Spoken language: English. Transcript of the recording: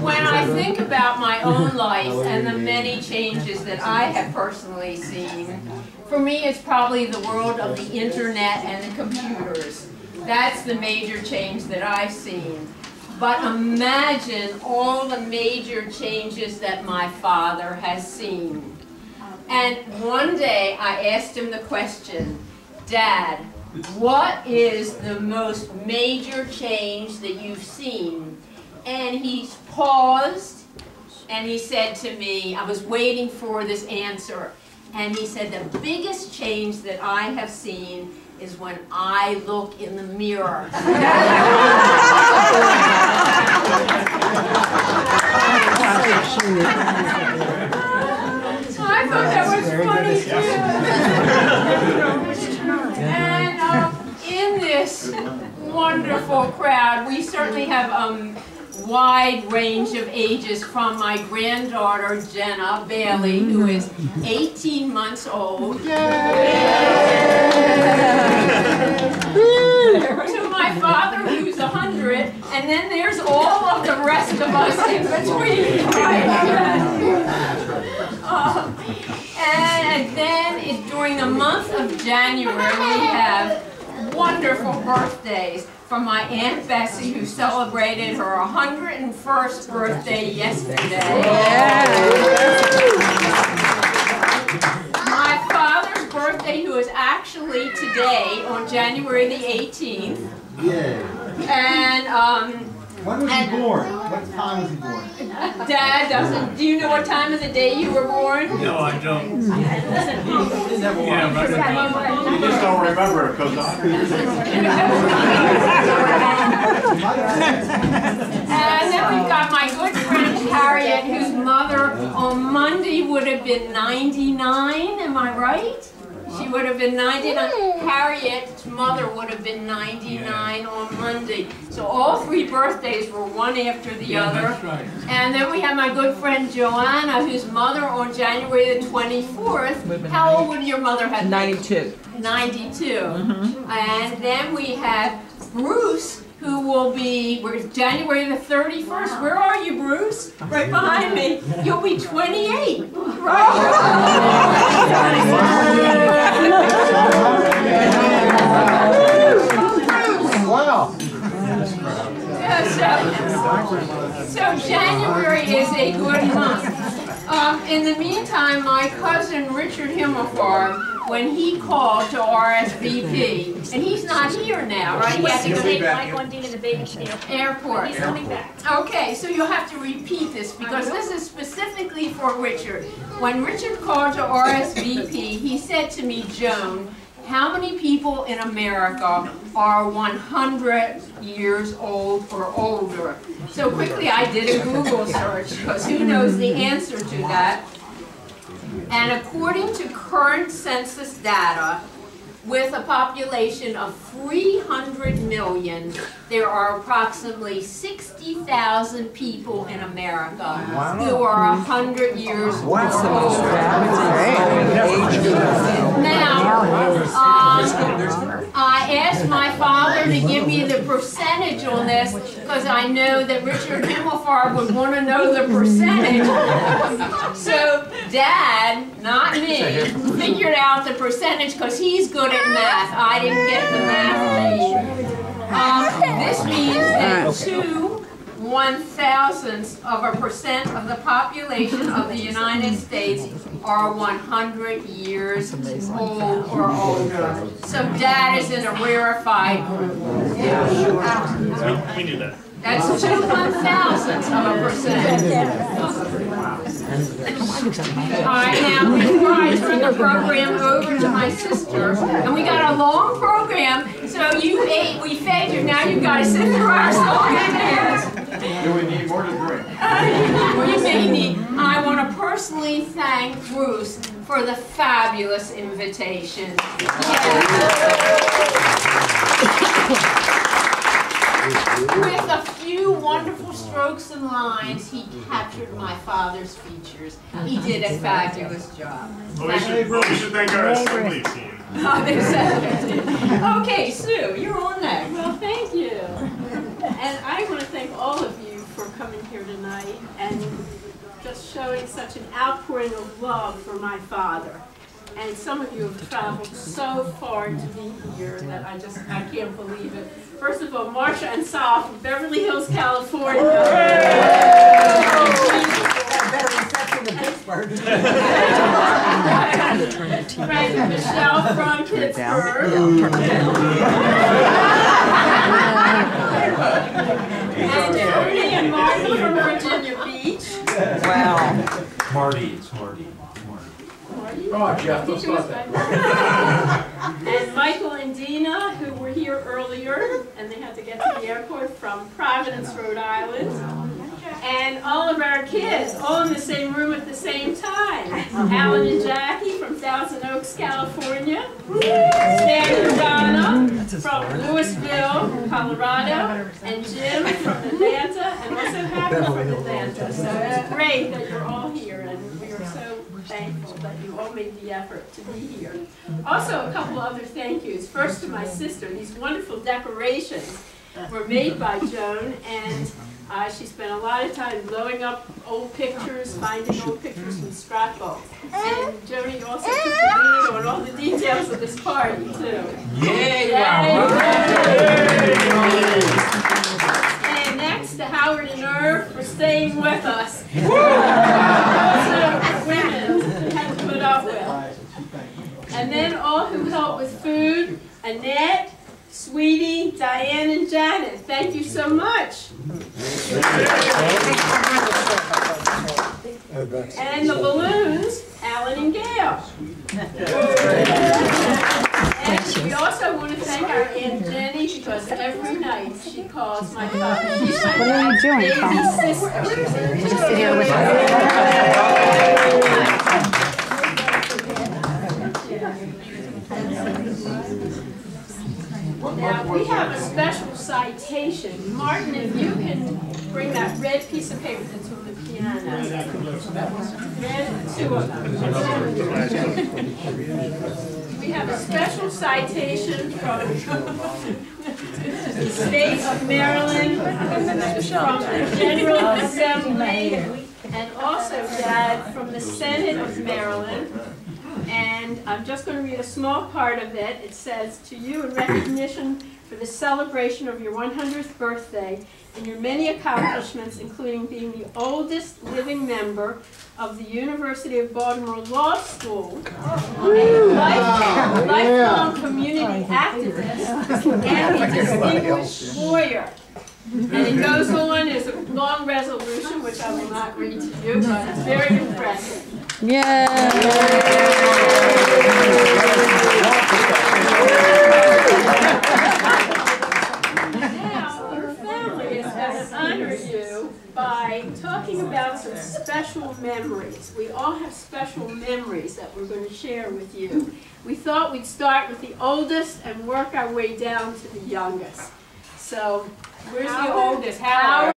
When I think about my own life and the many changes that I have personally seen, for me it's probably the world of the internet and the computers. That's the major change that I've seen. But imagine all the major changes that my father has seen. And one day I asked him the question, Dad, what is the most major change that you've seen? And he paused and he said to me, I was waiting for this answer, and he said, the biggest change that I have seen is when I look in the mirror. I thought that was funny too. And in this wonderful crowd, we certainly have wide range of ages, from my granddaughter Jenna Bailey, who is 18 months old, to my father, who's 100, and then there's all of the rest of us in between. And then during the month of January, we have wonderful birthdays. From my Aunt Bessie, who celebrated her 101st birthday yesterday. My father's birthday, who is actually today, on January the 18th. And when was he born? What time was he born? Dad doesn't. Do you know what time of the day you were born? No, I don't. You just don't remember it because And then we've got my good friend Harriet, whose mother on Monday would have been 99. Am I right? She would have been 99. Harriet's mother would have been 99 on Monday. So all three birthdays were one after the other. That's right. And then we have my good friend Joanna, whose mother on January the 24th. How old would your mother have been? 92. 92. And then we have Bruce, who will be January the 31st. Where are you, Bruce? Right behind me. You'll be 28. Right? Wow. So January is a good month. In the meantime, my cousin Richard Himmelfarb, when he called to RSVP, and he's not here now, right? He has to go take Michael and Dean to the baby airport. He's coming back. Okay, so you'll have to repeat this because this is specifically for Richard. When Richard called to RSVP, he said to me, Joan, how many people in America are 100 years old or older? So quickly I did a Google search because who knows the answer to that. And according to current census data, with a population of 300 million, there are approximately 60,000 people in America who are 100 years old. Now, I asked my father to give me the percentage on this because I know that Richard Himmelfarb would want to know the percentage. So Dad, not me, figured out the percentage because he's good at math. I didn't get the math. This means that 2/1000% of the population of the United States are 100 years old or older. So Dad is in a rarefied group. Yeah, sure. we knew that. That's 2/1000%. All right, now before I turn the program over to my sister, and we got a long program, so you ate, we fed you, now you've got to sit through our song and dance. Do we need more to drink? You may need. I want to personally thank Bruce for the fabulous invitation. Yes. With a few wonderful strokes and lines, he captured my father's features. He did a fabulous job. Well, we should thank our assembly team. Oh, they said it. Okay, Sue, you're on next. Well, thank you. And I want to thank all of you for coming here tonight and just showing such an outpouring of love for my father. And some of you have traveled so far to be here that I can't believe it. First of all, Marcia and Sal from Beverly Hills, California. Right, Michelle from Pittsburgh. And Ernie and Marty from Virginia Beach. Wow. Marty, it's Marty. Oh, Jeff, don't start that. And Michael and Dina, who were here earlier, and they had to get to the airport from Providence, Rhode Island. And all of our kids, all in the same room at the same time. Alan and Jackie from Thousand Oaks, California. Stan and Donna from Louisville, Colorado. And Jim from Atlanta, and also Happy from Atlanta. So it's great that you're all here, and we are so thankful that you all made the effort to be here. Also, a couple other thank yous. First to my sister. These wonderful decorations were made by Joan, and she spent a lot of time blowing up old pictures, finding old pictures from scrapbooks. And Joni also took the lead on all the details of this party, too. Yay! And next to Howard and Irv for staying with us. Also, women we had to put up with. And then all who helped with food, Annette, Sweetie, Diane, and Janet. Thank you so much. And the balloons, Alan and Gail. And we also want to thank our Aunt Jenny because every night she calls my father. She's my dad's baby sister. Just sit here with us. Now, we have a special citation. Martin, if you can bring that red piece of paper that's on the piano. Red, two of them. We have a special citation from the state of Maryland, from the General Assembly, and also, Dad, from the Senate of Maryland. And I'm just going to read a small part of it. It says, to you in recognition for the celebration of your 100th birthday and your many accomplishments, including being the oldest living member of the University of Baltimore Law School, a lifelong community activist, and a distinguished lawyer. And it goes on, there's a long resolution, which I will not read to you, but it's very impressive. Yeah. Now, your family is going to honor you by talking about some special memories. We all have special memories that we're going to share with you. We thought we'd start with the oldest and work our way down to the youngest. So, Where's the oldest? Howard.